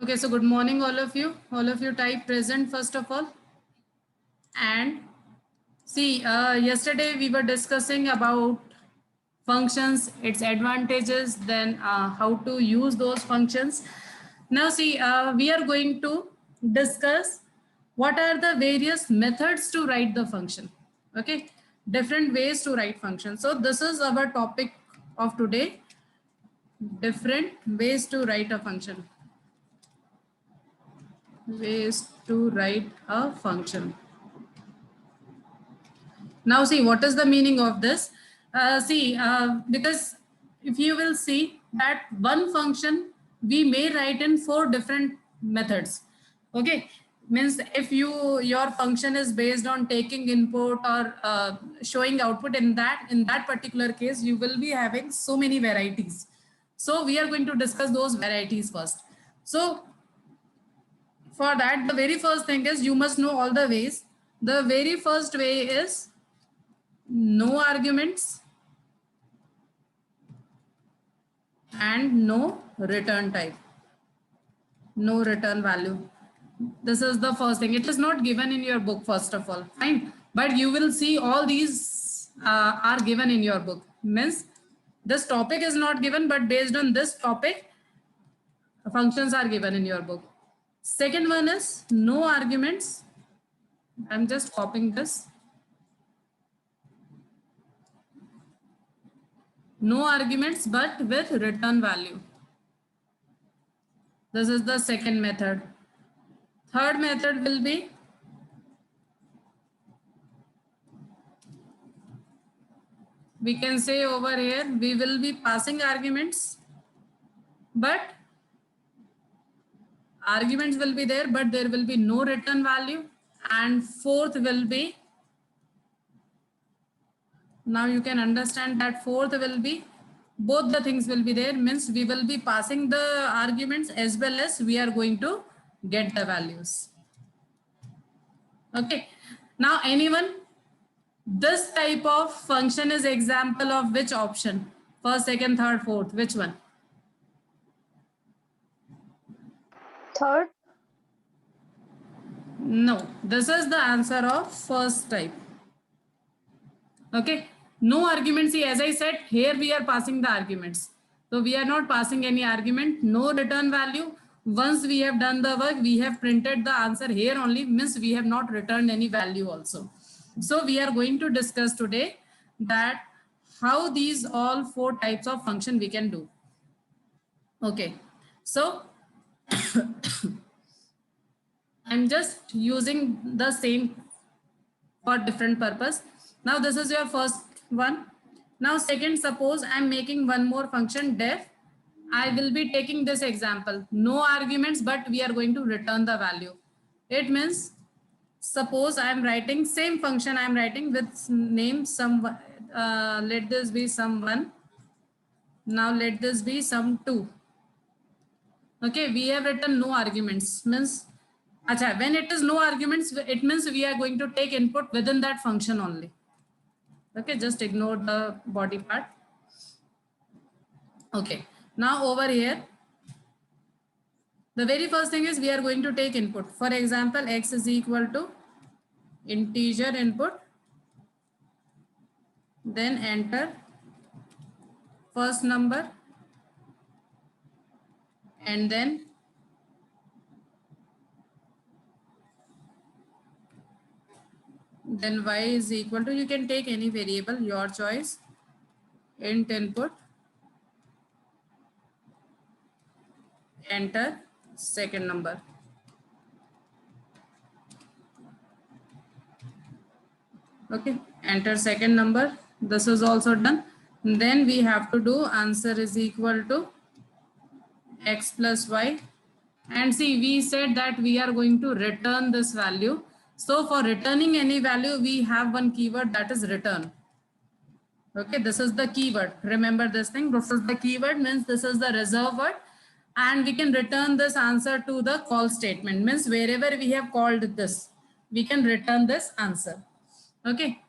Okay, so good morning, all of you. All of you type present first of all. And see, yesterday we were discussing about functions, its advantages, then how to use those functions. Now, see, we are going to discuss what are the various methods to write the function. Okay, different ways to write functions. So, this is our topic of today, different ways to write a function. Ways to write a function. Now see, what is the meaning of this? Because if you will see that one function we may write in 4 different methods. Okay, means if your function is based on taking input or showing output, in that particular case you will be having so many varieties. So we are going to discuss those varieties first. So for that, the very first thing is you must know all the ways. The very first way is no arguments and no return type, no return value. This is the first thing. It is not given in your book first of all, fine, but you will see all these are given in your book. Means this topic is not given, but based on this topic functions are given in your book. Second one is no arguments. I'm just copying this. No arguments but with return value. This is the second method. Third method will be we can say over here we will be passing arguments, but arguments will be there, but there will be no return value. And fourth will be, now you can understand that fourth will be both the things will be there, means we will be passing the arguments as well as we are going to get the values. Okay, now anyone, this type of function is example of which option? First, second, third, fourth, which one? Third. No, this is the answer of first type. Okay, no arguments. See, as I said, here we are passing the arguments. So we are not passing any argument, no return value. Once we have done the work, we have printed the answer here only, means we have not returned any value also. So we are going to discuss today that how these all 4 types of function we can do. Okay, so I'm just using the same for different purpose. Now this is your first one. Now second, suppose I'm making one more function def. I will be taking this example, no arguments, but we are going to return the value. It means suppose I'm writing same function, I'm writing with name some, let this be sum1. Now let this be sum2. Okay, we have written no arguments, means Achha, when it is no arguments, it means we are going to take input within that function only. Okay, just ignore the body part. Okay, now over here, the very first thing is we are going to take input. For example, x is equal to integer input, then enter first number, and then y is equal to, you can take any variable, your choice, int input, enter second number. Okay, enter second number. This is also done. Then we have to do answer is equal to x plus y. And see, we said that we are going to return this value. So for returning any value, we have one keyword, that is return. Okay, this is the keyword. Remember this thing. This is the keyword, means this is the reserve word. And we can return this answer to the call statement, means wherever we have called this, we can return this answer. Okay,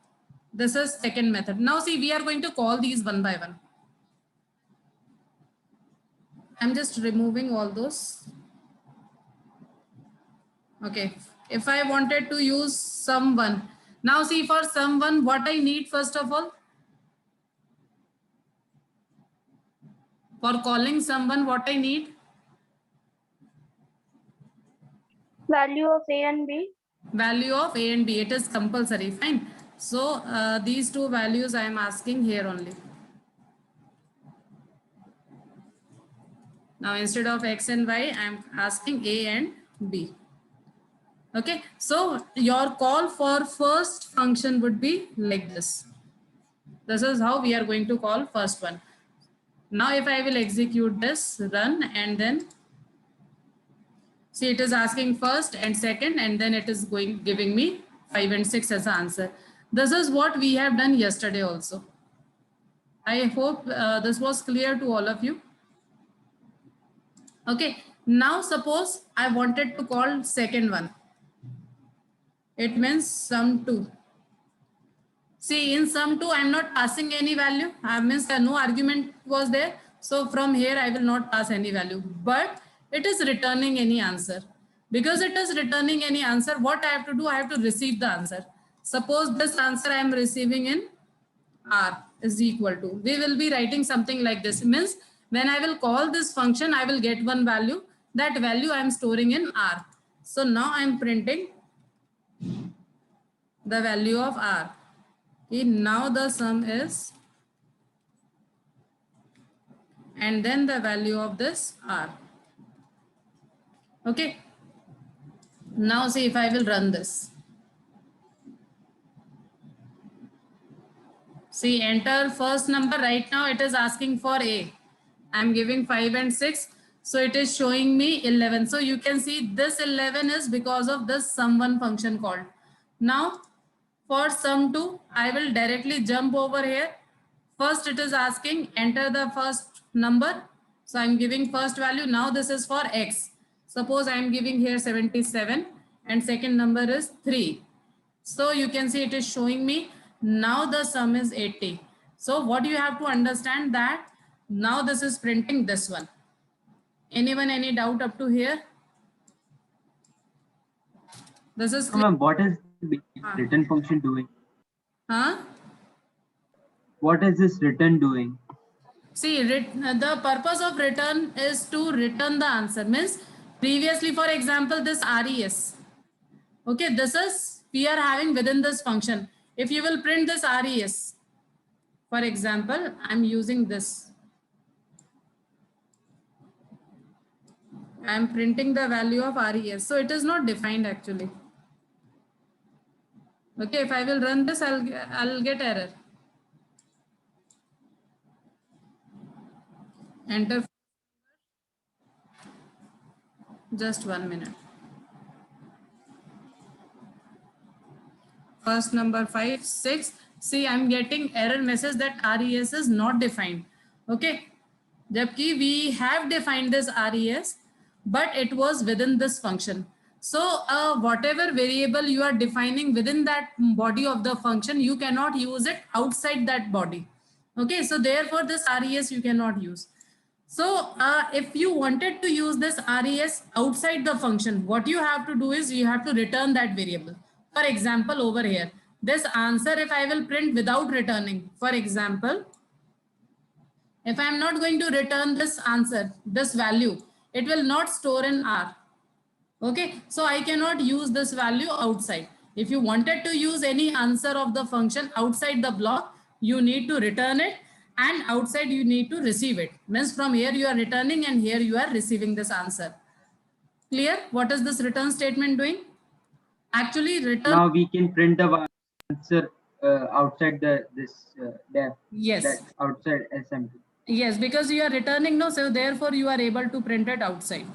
this is second method. Now see, we are going to call these one by one. I'm just removing all those. Okay, if I wanted to use sum1, now see for sum1 what I need first of all. For calling sum1 what I need? Value of A and B. Value of A and B. It is compulsory. Fine. So these two values I am asking here only. Now instead of X and Y, I am asking A and B. Okay. So your call for first function would be like this. This is how we are going to call first one. Now if I will execute this, run, and then see it is asking first and second, and then it is giving me 5 and 6 as an answer. This is what we have done yesterday also. I hope this was clear to all of you. Okay, now suppose I wanted to call second one. It means sum2. See, in sum2, I'm not passing any value. Means no argument was there. So from here, I will not pass any value. But it is returning any answer. Because it is returning any answer, what I have to do? I have to receive the answer. Suppose this answer I am receiving in R is equal to. We will be writing something like this. Means when I will call this function, I will get one value. That value I am storing in R. So now I am printing the value of R. Okay, now the sum is, and then the value of this R. Okay. Now see if I will run this. See, enter first number. Right now it is asking for A. I'm giving 5 and 6. So it is showing me 11. So you can see this 11 is because of this sum1 function called. Now for sum2, I will directly jump over here. First it is asking enter the first number. So I'm giving first value. Now this is for X. Suppose I'm giving here 77 and second number is 3. So you can see it is showing me now the sum is 80. So what you have to understand that now this is printing this one. Anyone, any doubt up to here? This is Ma'am, what is the return function doing? Huh? What is this return doing? See, the purpose of return is to return the answer. Means previously, for example, this RES. Okay, this is we are having within this function. If you will print this RES, for example, I'm using this. I'm printing the value of RES. So it is not defined actually. Okay, if I will run this, I'll get error. Enter. Just 1 minute. First number 5, 6. See, I'm getting error message that RES is not defined. Okay. Jabki we have defined this RES, but it was within this function. So whatever variable you are defining within that body of the function, you cannot use it outside that body. Okay. So therefore this RES you cannot use. So if you wanted to use this RES outside the function, what you have to do is you have to return that variable. For example, over here, this answer, if I will print without returning, for example, if I'm not going to return this answer, this value, it will not store in R. Okay, so I cannot use this value outside. If you wanted to use any answer of the function outside the block, you need to return it, and outside you need to receive it. Means from here you are returning and here you are receiving this answer. Clear? What is this return statement doing? Actually return. Now we can print the answer outside this def. Yes. That outside SMT. Yes, because you are returning, no, so therefore you are able to print it outside.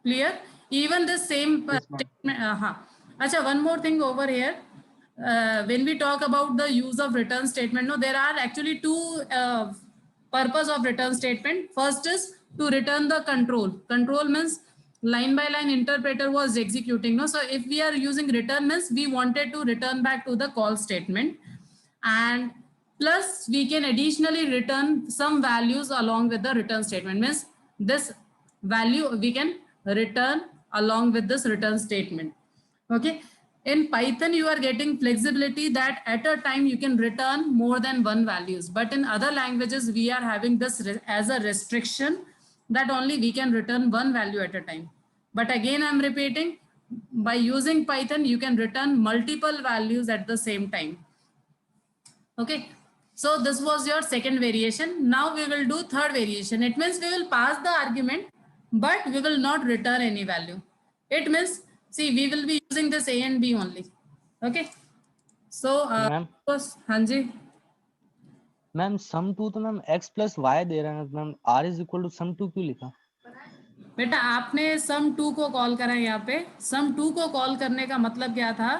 Clear? Even the same statement. Achha, one more thing over here. When we talk about the use of return statement, no, there are actually two purpose of return statement. First is to return the control. Control means line by line interpreter was executing. No, so if we are using return means we wanted to return back to the call statement, and plus we can additionally return some values along with the return statement. Means this value we can return along with this return statement. Okay. In Python, you are getting flexibility that at a time you can return more than one values. But in other languages, we are having this as a restriction that only we can return one value at a time. But again, I'm repeating, by using Python, you can return multiple values at the same time. Okay. So this was your second variation. Now we will do third variation. It means we will pass the argument, but we will not return any value. It means, see, we will be using this A and B only. Okay. So, ma'am हाँ जी. Ma'am sum two तो ma'am x plus y दे रहा है ma'am, r is equal to sum two क्यों लिखा? बेटा आपने सम 2 को कॉल करा है यहाँ पे. सम 2 को कॉल करने का मतलब क्या था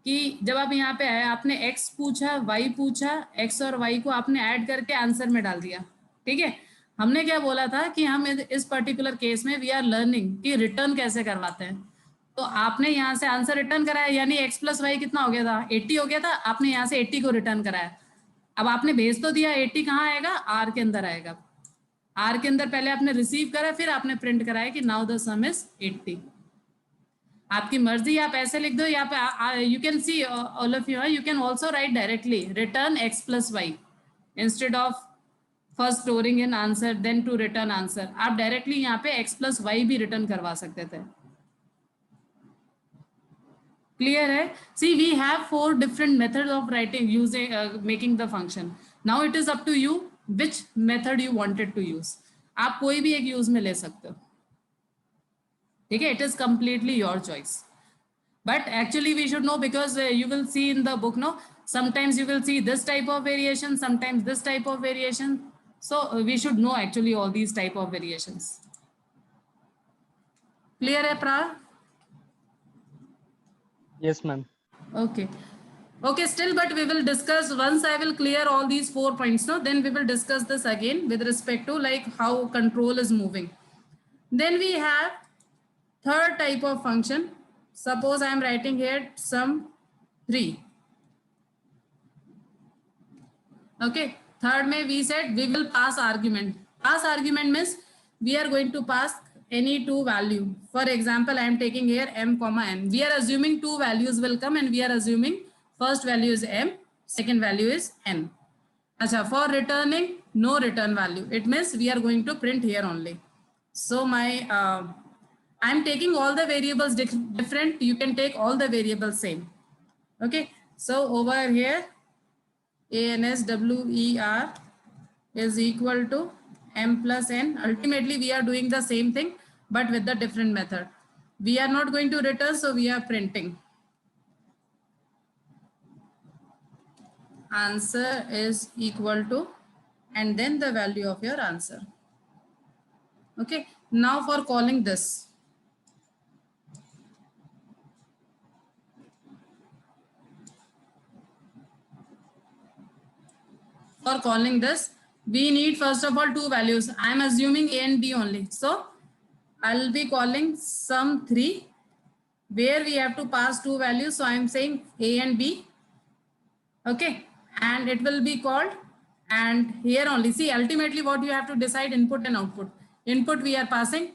कि जब आप यहाँ पे आए, आपने x पूछा, y पूछा, x और y को आपने ऐड करके आंसर में डाल दिया. ठीक है. हमने क्या बोला था कि हम इस पर्टिकुलर केस में वी आर लर्निंग कि रिटर्न कैसे करवाते हैं. तो आपने यहाँ से आंसर रिटर्न कराया, यानी x प्लस वाई कितना हो गया था? 80 हो गया था. आपने यहाँ से 80 को रिटर्न कराया. अब आपने भेज तो दिया, 80 कहाँ आएगा? R के अंदर आएगा. R के अंदर पहले आपने रिसीव करा, फिर आपने प्रिंट कराया कि नाउ द सम इज 80. आपकी मर्जी, आप ऐसे लिख दो. यहाँ पे you can see all of you can also write directly return x plus y instead of first storing in answer then to return answer. आप डायरेक्टली यहाँ पे x प्लस वाई भी रिटर्न करवा सकते थे. क्लियर है? See we have 4 different methods of writing using making the function. Now it is up to you which method you wanted to use. आप कोई भी एक यूज में ले सकते हो. ठीक है. It is completely your choice. But actually we should know, because you will see in the book, no, sometimes you will see this type of variation, sometimes this type of variation. So we should know actually all these type of variations. Clear hai Pra? Yes ma'am. Okay. Okay, still, but we will discuss once I will clear all these 4 points. No, then we will discuss this again with respect to like how control is moving. Then we have third type of function. Suppose I am writing here sum 3. Okay, third may we said we will pass argument. Pass argument means we are going to pass any 2 value. For example, I am taking here m comma n. We are assuming 2 values will come, and we are assuming first value is m, second value is n. Acha, for returning no return value, it means we are going to print here only. So my I am taking all the variables different. You can take all the variables same. Okay. So over here ANSWER is equal to m plus n. Ultimately we are doing the same thing but with the different method. We are not going to return, so we are printing. Answer is equal to, and then the value of your answer. Okay. Now for calling this. For calling this, we need first of all 2 values. I am assuming A and B only. So I'll be calling sum 3 where we have to pass 2 values. So I am saying A and B. Okay. And it will be called, and here only see ultimately what you have to decide: input and output. Input we are passing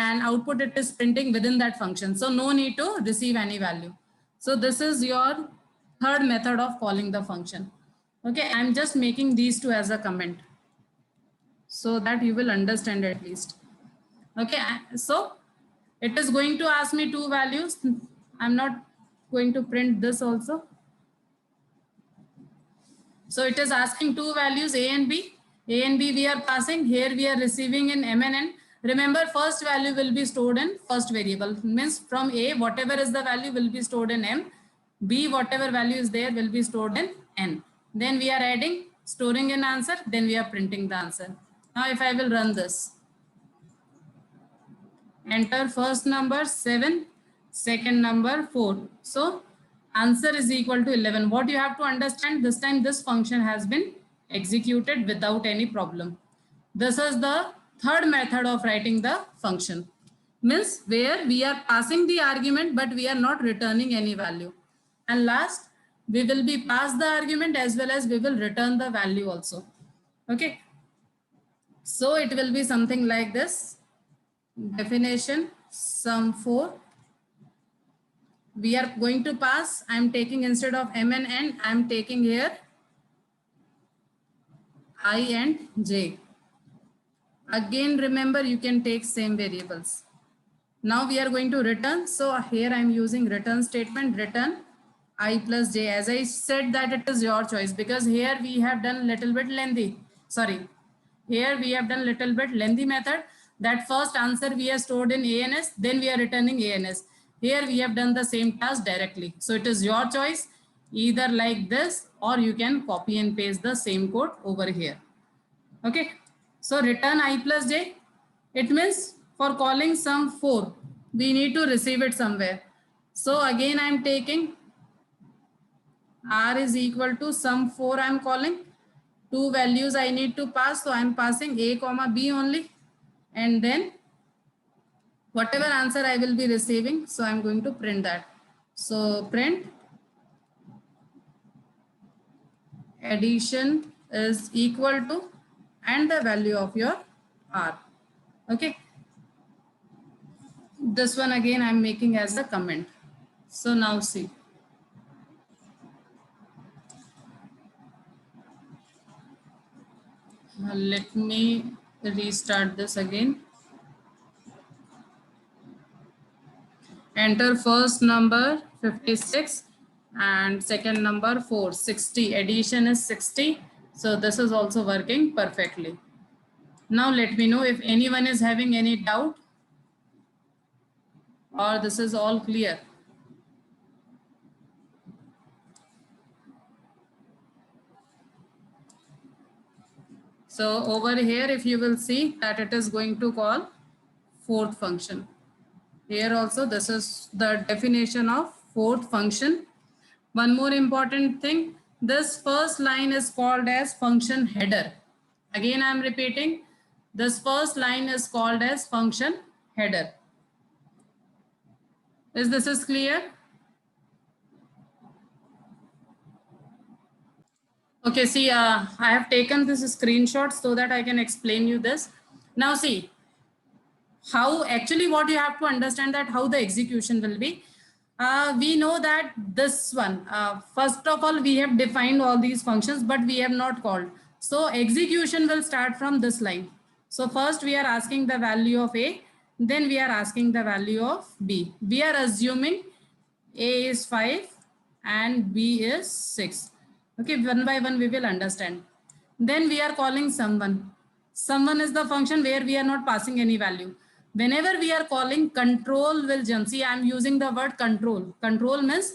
and output it is printing within that function. So no need to receive any value. So this is your third method of calling the function. Okay, I'm just making these 2 as a comment so that you will understand at least. Okay, so it is going to ask me 2 values. I'm not going to print this also. So it is asking 2 values A and B. A and B we are passing. Here we are receiving in m and n. Remember, first value will be stored in first variable. Means from A, whatever is the value will be stored in m. B, whatever value is there will be stored in n. Then we are adding, storing in answer. Then we are printing the answer. Now if I will run this. Enter first number 7, second number 4. So answer is equal to 11. What you have to understand, this time this function has been executed without any problem. This is the third method of writing the function. Means where we are passing the argument but we are not returning any value. And last, we will be pass the argument as well as we will return the value also. Okay. So it will be something like this. definition sum 4. We are going to pass. I am taking instead of m and n, I am taking here I and j. Again, remember you can take same variables. Now we are going to return. So here I am using return statement, return I plus j. As I said that it is your choice, because here we have done little bit lengthy. Sorry, here we have done little bit lengthy method. That first answer we have stored in ANS, then we are returning ANS. Here we have done the same task directly. So it is your choice, either like this, or you can copy and paste the same code over here. Okay, so return I plus j, it means for calling sum 4, we need to receive it somewhere. So again, I am taking r is equal to sum 4 I am calling. Two values I need to pass, so I am passing a comma b only. And then whatever answer I will be receiving, so I am going to print that. So print addition is equal to and the value of your r. Okay, this one again I am making as a comment. So now see, let me restart this again. Enter first number 56 and second number 460. Addition is 60. So this is also working perfectly. Now let me know if anyone is having any doubt, or this is all clear. So over here, if you will see that it is going to call fourth function. Here also, this is the definition of fourth function. One more important thing, this first line is called as function header. Again, I am repeating, this first line is called as function header. Is this is clear? Okay, see, I have taken this screenshot so that I can explain you this. Now see, how actually what you have to understand that how the execution will be. We know that this one, first of all, we have defined all these functions, but we have not called. So execution will start from this line. So first we are asking the value of A, then we are asking the value of B. We are assuming A is 5 and B is 6. Okay, one by one we will understand. Then we are calling someone. Someone is the function where we are not passing any value. Whenever we are calling, control will jump. See, I am using the word control. Control means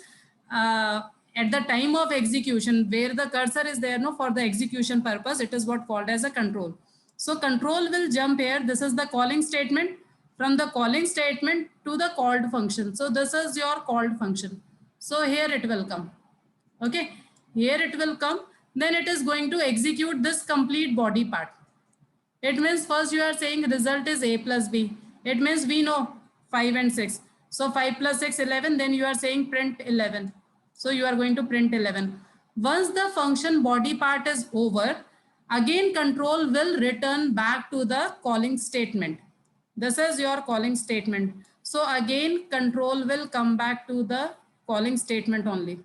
at the time of execution, where the cursor is there, no, for the execution purpose, it is what called as a control. So control will jump here. This is the calling statement. From the calling statement to the called function. So this is your called function. So here it will come. Okay, here it will come. Then it is going to execute this complete body part. It means first you are saying result is A plus B. It means we know 5 and 6. So 5 plus 6, 11. Then you are saying print 11. So you are going to print 11. Once the function body part is over, again control will return back to the calling statement. This is your calling statement. So again control will come back to the calling statement only.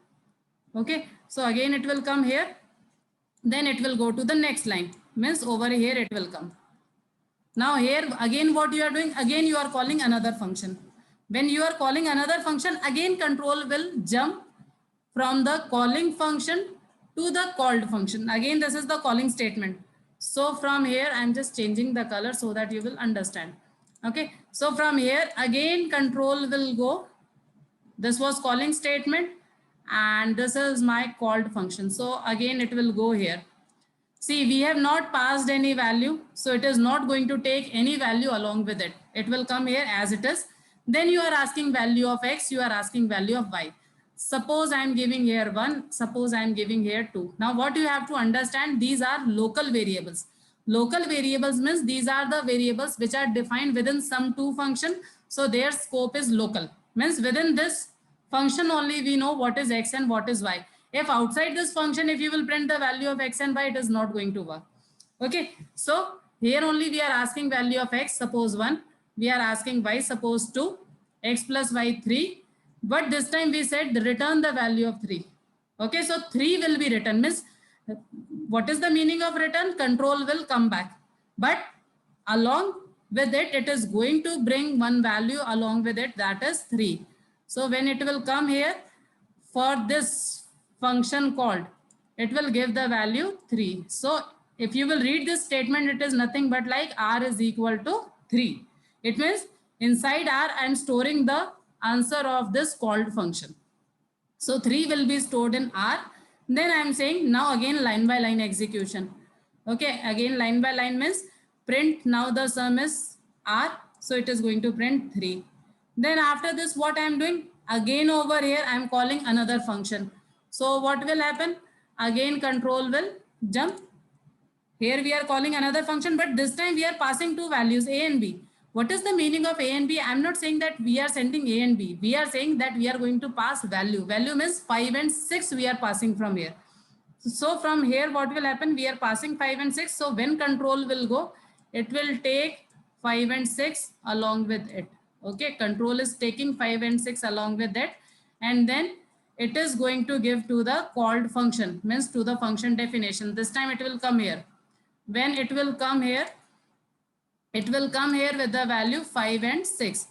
Okay. So again it will come here. Then it will go to the next line. Means over here it will come. Now here again what you are doing, again you are calling another function. When you are calling another function, again control will jump from the calling function to the called function. Again this is the calling statement. So from here I am just changing the color so that you will understand. Okay, so from here again control will go. This was calling statement and this is my called function. So again it will go here. See, we have not passed any value, so it is not going to take any value along with it. It will come here as it is. Then you are asking value of X, you are asking value of Y. Suppose I am giving here 1, suppose I am giving here 2. Now what you have to understand, these are local variables. Local variables means these are the variables which are defined within sum2 function. So their scope is local. Means within this function only we know what is X and what is Y. If outside this function, if you will print the value of X and Y, it is not going to work. Okay, so here only we are asking value of X, suppose 1. we are asking y supposed to x plus y 3, but this time we said return the value of 3. Okay, so 3 will be written, means what is the meaning of return? Control will come back, but along with it, it is going to bring one value along with it, that is 3. So when it will come here for this function called, it will give the value 3. So if you will read this statement, it is nothing but like r is equal to 3. It means inside r I am storing the answer of this called function. So 3 will be stored in R. Then I am saying now again line by line execution. Okay, again line by line means print, now the sum is R. So it is going to print 3. Then after this, what I am doing? Again over here, I am calling another function. So what will happen? Again control will jump. Here we are calling another function, but this time we are passing two values, A and B. What is the meaning of A and B? I'm not saying that we are sending A and B. We are saying that we are going to pass value. Value means 5 and 6 we are passing from here. So from here, what will happen? We are passing 5 and 6. So when control will go, it will take 5 and 6 along with it. Okay, control is taking 5 and 6 along with it. And then it is going to give to the called function, means to the function definition. This time it will come here. When it will come here, it will come here with the value 5 and 6.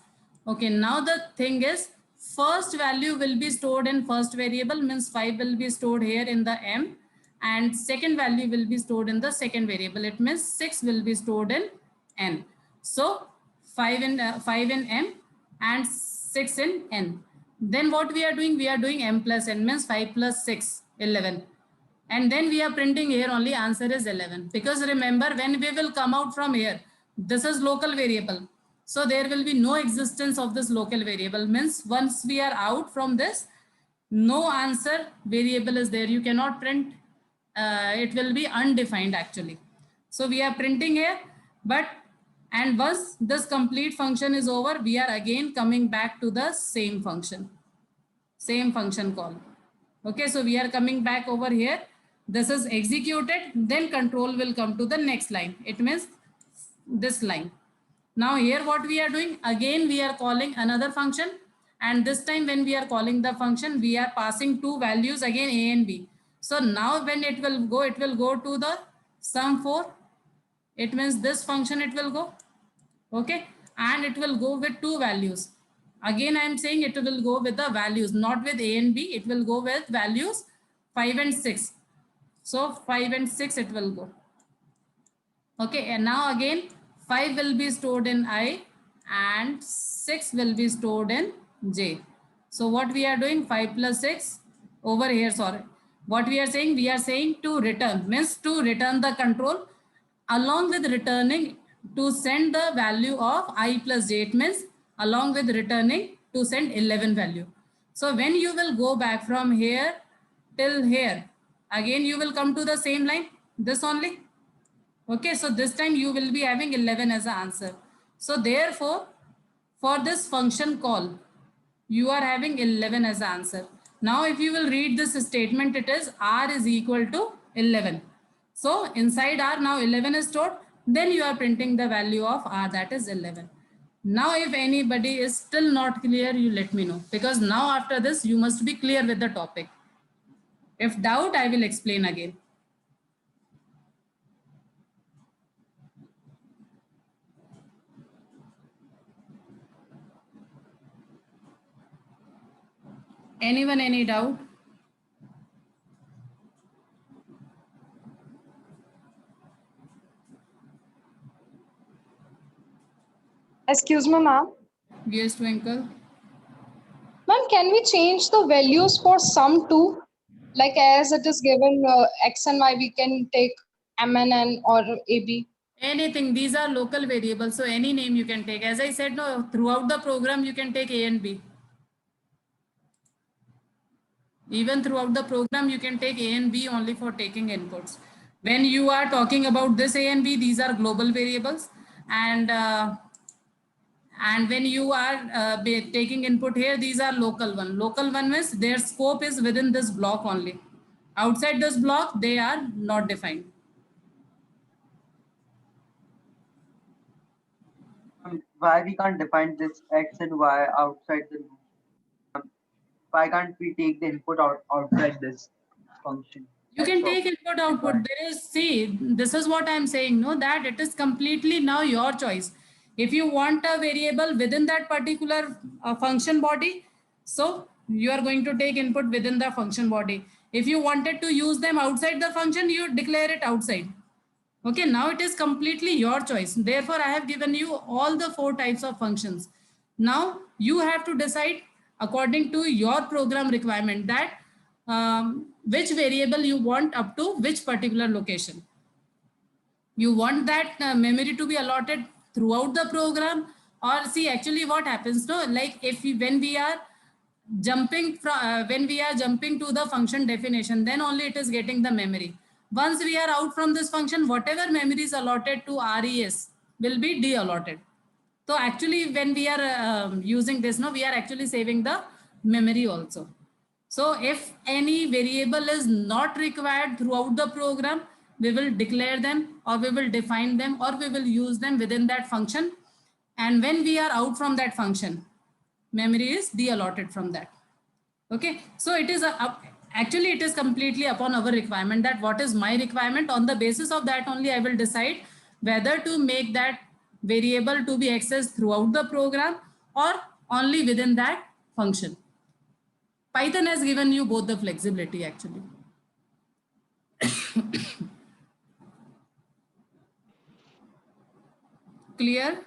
Okay, now the thing is, first value will be stored in first variable, means 5 will be stored here in the M, and second value will be stored in the second variable. It means 6 will be stored in N. So 5 in M and 6 in N. Then what we are doing? We are doing M plus N, means 5 plus 6, 11. And then we are printing here only answer is 11. Because remember, when we will come out from here, this is local variable. So there will be no existence of this local variable. Means once we are out from this, no answer variable is there. You cannot print. It will be undefined actually. So we are printing here, but and once this complete function is over, we are again coming back to the same function call. Okay, so we are coming back over here. This is executed, then control will come to the next line. It means this line. Now here what we are doing? Again, we are calling another function. And this time when we are calling the function, we are passing two values again, A and B. So now when it will go to the sum 4. It means this function it will go. Okay, and it will go with two values. Again, I am saying it will go with the values, not with A and B. It will go with values 5 and 6. So 5 and 6 it will go. Okay, and now again 5 will be stored in I and 6 will be stored in J. So what we are doing? 5 plus 6 over here, sorry. What we are saying? We are saying to return, means to return the control along with returning to send the value of I plus J. It means along with returning to send 11 value. So when you will go back from here till here, again you will come to the same line, this only. Okay, so this time you will be having 11 as an answer. So therefore, for this function call, you are having 11 as an answer. Now if you will read this statement, it is R is equal to 11. So inside R now 11 is stored. Then you are printing the value of R, that is 11. Now if anybody is still not clear, you let me know. Because now after this, you must be clear with the topic. If doubt, I will explain again. Anyone, any doubt? Excuse me, ma'am. Yes, Twinkle. Ma'am, can we change the values for sum too? Like as it is given x and y, we can take m and n or ab. Anything. These are local variables. So any name you can take. As I said, no, throughout the program, you can take A and B. Even throughout the program, you can take A and B only for taking inputs. When you are talking about this A and B, these are global variables. And when you are taking input here, these are local one. Local one means their scope is within this block only. Outside this block, they are not defined. Why we can't define this x and y outside the loop? Why can't we take the input outside this function? You can X take input output. y. There is, see, this is what I'm saying, no, that it is completely now your choice. If you want a variable within that particular function body, so you are going to take input within the function body. If you wanted to use them outside the function, you declare it outside. Okay, now it is completely your choice. Therefore, I have given you all the 4 types of functions. Now you have to decide according to your program requirement that which variable you want up to which particular location. You want that memory to be allotted throughout the program, or see actually what happens, no, like if we, when we are jumping to the function definition, then only it is getting the memory. Once we are out from this function, whatever memory is allotted to res will be de-allotted. So actually when we are using this, no, we are actually saving the memory also. So if any variable is not required throughout the program, we will declare them, or we will define them, or we will use them within that function. And when we are out from that function, memory is de-allotted from that. Okay, so it is actually it is completely upon our requirement, that what is my requirement. On the basis of that only I will decide whether to make that variable to be accessed throughout the program or only within that function. Python has given you both the flexibility actually. Clear?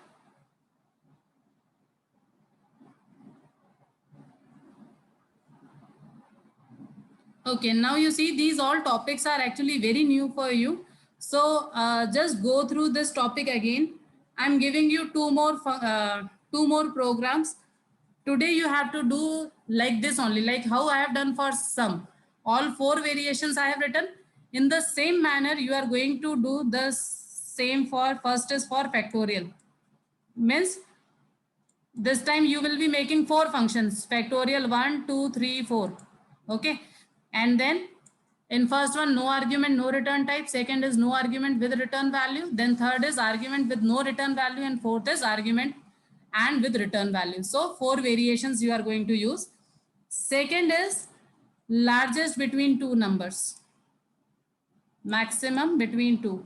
Okay, now you see these all topics are actually very new for you. So just go through this topic again. I'm giving you two more programs. Today you have to do like this only, like how I have done for sum. All 4 variations I have written. In the same manner, you are going to do the same for first is for factorial. Means this time you will be making 4 functions, factorial 1, 2, 3, 4. Okay. And then in first one, no argument, no return type. Second is no argument with return value. Then third is argument with no return value. And fourth is argument and with return value. So 4 variations you are going to use. Second is largest between 2 numbers. Maximum between 2.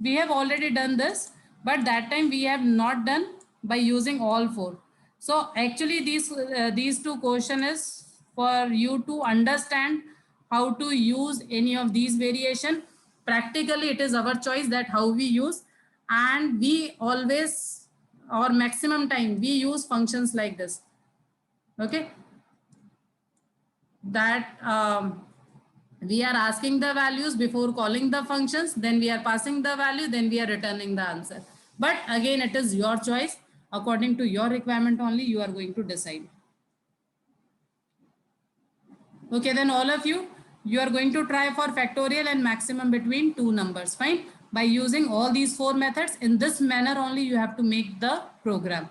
We have already done this, but that time we have not done by using all 4. So actually these 2 questions is for you to understand how to use any of these variation. Practically it is our choice that how we use, and we always, or maximum time we use functions like this. Okay, that we are asking the values before calling the functions, then we are passing the value, then we are returning the answer. But again, it is your choice. According to your requirement only, you are going to decide. Okay, then all of you are going to try for factorial and maximum between 2 numbers. Fine. By using all these 4 methods, in this manner only you have to make the program.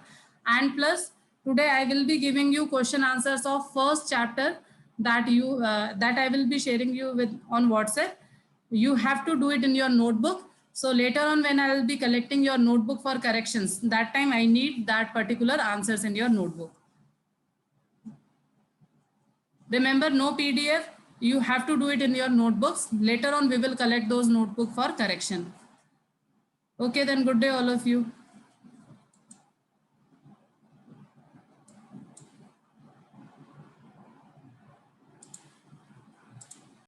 And plus, today I will be giving you question answers of first chapter that I will be sharing you with on WhatsApp. You have to do it in your notebook. So later on when I will be collecting your notebook for corrections, that time I need that particular answers in your notebook. Remember, no PDF. You have to do it in your notebooks. Later on, we will collect those notebooks for correction. Okay, then good day all of you.